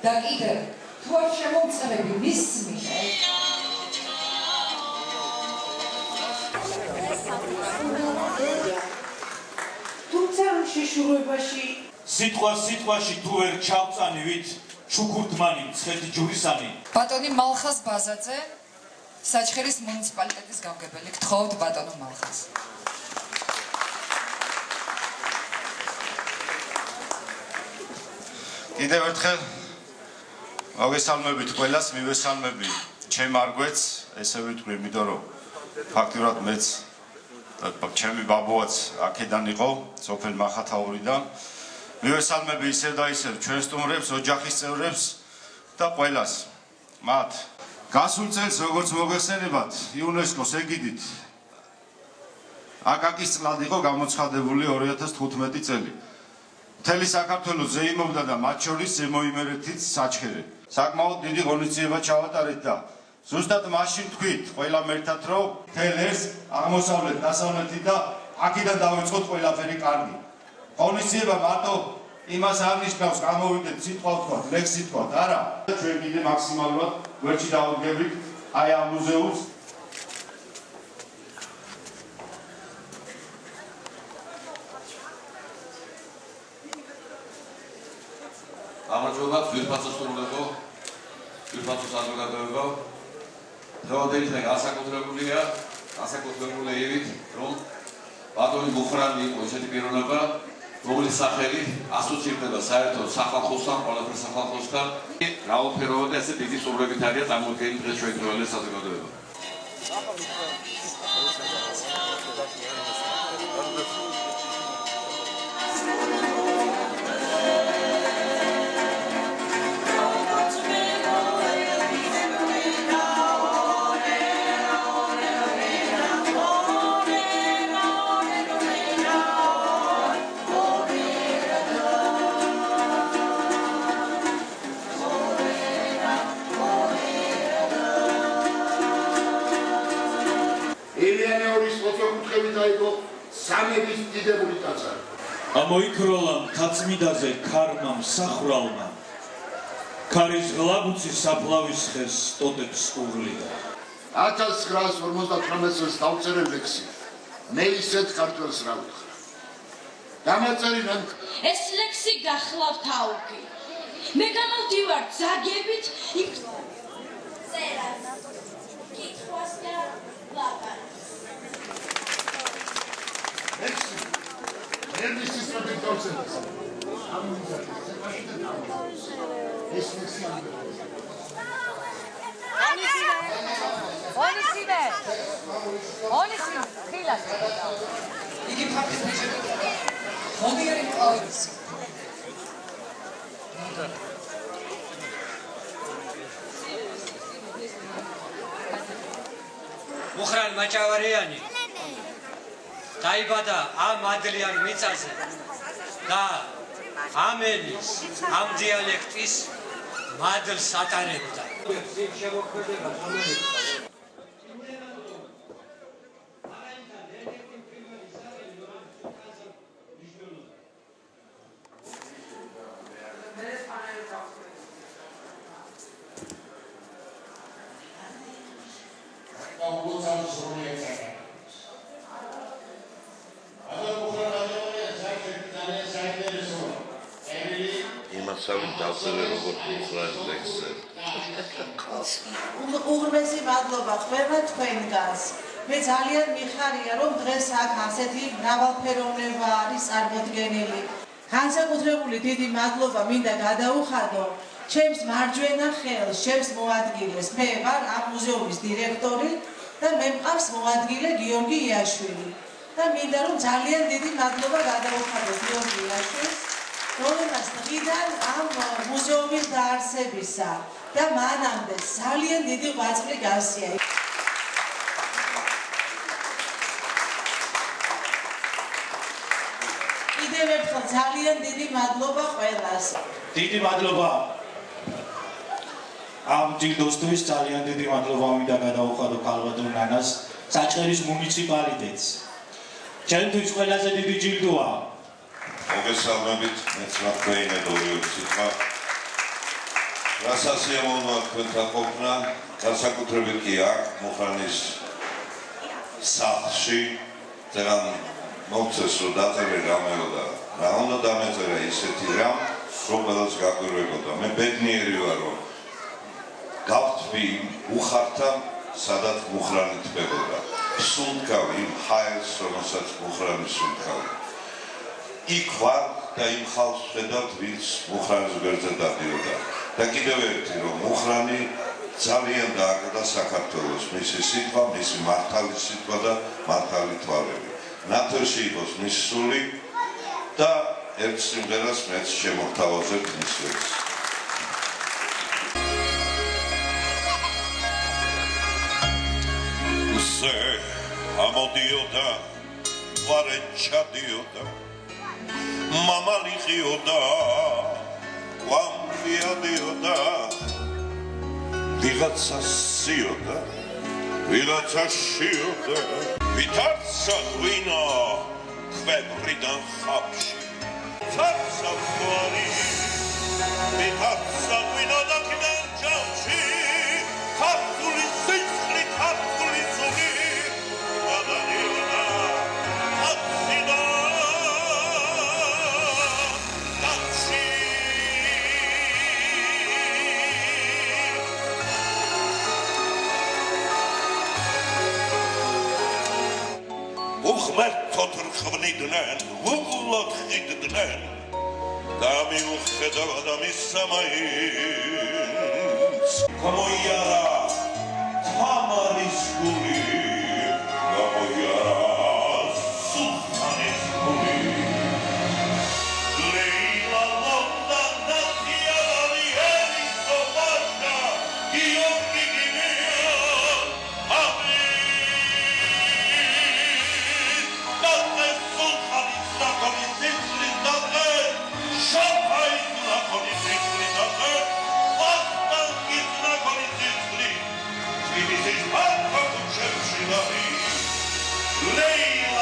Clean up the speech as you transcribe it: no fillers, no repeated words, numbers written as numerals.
და კიდევ თუ არ შემოუწყები მის თუმცა შეშურებაში სიტყვაში თუ ვერ ჩავწანივით ჩუქურთმანი მცხეთი ჯურისანი ბატონი მალხაზ ბაზაძე საჩხერის მუნიციპალიტეტის გამგებელი გთხოვთ ბატონო მალხაზ კიდევ ერთხელ მოგესალმებით ყველას, მივესალმები ჩემ არგვეთს, ესე ვიტყვი, იმიტომ რომ ფაქტურად მეც ჩემი ბაბუაც აქედან იყო, სოფელ მახათაურიდან. მივესალმები ისევ და ისევ ჩვენ სტუმრებს, ოჯახის წევრებს და ყველას. მათ გასულ წელს როგორც მოგეხსენებათ, იუნესკოს ეგიდით აკაკის წლად იყო გამოცხადებული 2015 წელი. მთელი საქართველოს ზეიმობდა და მათ შორის ზემოიმერეთის საჩხერე. საკმაოდ დიდი ღონისძიება ჩავატარეთ და ზუსტად მაშინ თქვით ყველამ ერთად რომ მთელ ეს აღმოსავლეთ, დასავლეთი და აქედან დავიწყოთ ყველაფერი კარგი. ღონისძიება მარტო იმას აღნიშნავს გამოვიდეთ სიტყვა ვთქვათ, ლექსი ვთქვათ, არა. ჩვენ კიდე მაქსიმალურად გვერდში დავუდგებით აი ამ მუზეუმს. გამარჯობა, ძვირფასო სტუმრებო, ძვირფასო საზოგადოებო. დღევანდელი დღე განსაკუთრებული ივით, რომ ბატონი მუხრანი იყო ესეთი პიროვნება, რომლის სახელი ასოცირდება საერთოდ სახალხოსთან, ყველაფერ სახალხოსთან. რაოდენობა და ესე დიდი სტუმრებით არის წარმოდგენილი დღეს ჩვენ დღევანდელი საზოგადოება. სამების დიდებული ტაძარი. ამოიქროლა მთაწმიდაზე ქარმა მსახრალმა ქარის ღლაბუცი საფლავის ხეს ტოტებს უღლიდა. 1958 წელს დავწერე ლექსი. მე ისეთ ქართველს რა ვთხრა. დამაწერინან ეს ლექსი გახლავთ აუგი. მე გამოვდივარ ძაგებით იქ წერას. კითხვას და ლაპარაკს. ერნის ისტორიულ პროცესს. ონისიმე ხილას იგი ფაქტია ხონიერი ყავს მუხრან მაჭავარიანი დაიბადა ამ ადლიან მიწაზე და ამ ენის, ამ დიალექტის მადლს ატარებდა. უღრმესი მადლობა ყველმა თქვენგანს. მე ძალიან მიხარია რომ დღეს აქ ასეთი მრავალფეროვნება არის წარმოდგენილი. განსაკუთრებული დიდი მადლობა მინდა გადაუხადო ჩემს მარჯვენა ხელს, ჩემს მოადგილეს. მე ვარ ამ მუზეუმის დირექტორი და მე მყავს მოადგილე გიორგი იაშვილი. და მინდა რომ ძალიან დიდი მადლობა გადაუხადოს გიორგი იაშვილს, რომელმაც დღიდან ამ მუზეუმის დაარსებისა და მანამდე ძალიან დიდი ღვაწლი გაასწია. კიდევ ერთხელ ძალიან დიდი მადლობა ყველას. დიდი მადლობა ამ ჯილდოსთვის, ძალიან დიდი მადლობა მინდა გადაუხადო ქალბატონ ნანას, საჩხერის მუნიციპალიტეტს. ჩემთვის ყველაზე დიდი ჯილდოა. მოგესალმებით, მეც მაქრეინე დორიოციკა. რასასიამოვნოა თქვენთან ყოფნა, განსაკუთრებით კი აქ მუხრანის სახლში, თან მოგწეს რომ დაწერე რამეო და რა უნდა დამეწერა ისეთი რამ, რომ ყველას გაგვირვებოდა. მე ბედნიერი ვარ, რომ გავთვი უხართან, სადაც მუხრანი თბებოდა. სუნთქავი იმ ჰაერს, რომელსაც მუხრანი სუნთქავდა. იქ ვარ და იმ ხალხს ვხედავთ, ვინც მუხრანის გვერდზე დადიოდა. და კიდევ ერთი, რომ მუხრანი ძალიან დააგდა საქართველოს, მისი სიტყვა, მისი მართალი სიტყვა და მართალი თვალები. ნათელში იყოს მისი სული და ერთ სიმღერას მეც შემოგთავაზებთ მისვეს. ამოდიოდა, ვარე ჩადიოდა, მამალი ღიოდა, კვამფიადიოდა, ვიღაცა სიოდა, ვიღაცა შიოდა, ვითარცა ღვინო ქვევრიდან ხაფში, ვითარცა ხვარი, ვითარცა ღვინო და კიდევ ჯამში, ქართული სიცხლი, ქართული ზური, უხმერთოდ რხვნიდნენ, უგულოდ ხიდდნენ და მიუხედავად ამისა მაინც გამოიარა თამარის გული, გამოიარა სულთანის გული. ლეილა ლონდა ნათია ლარიელი სოფაშა გიორგი გიმია Lei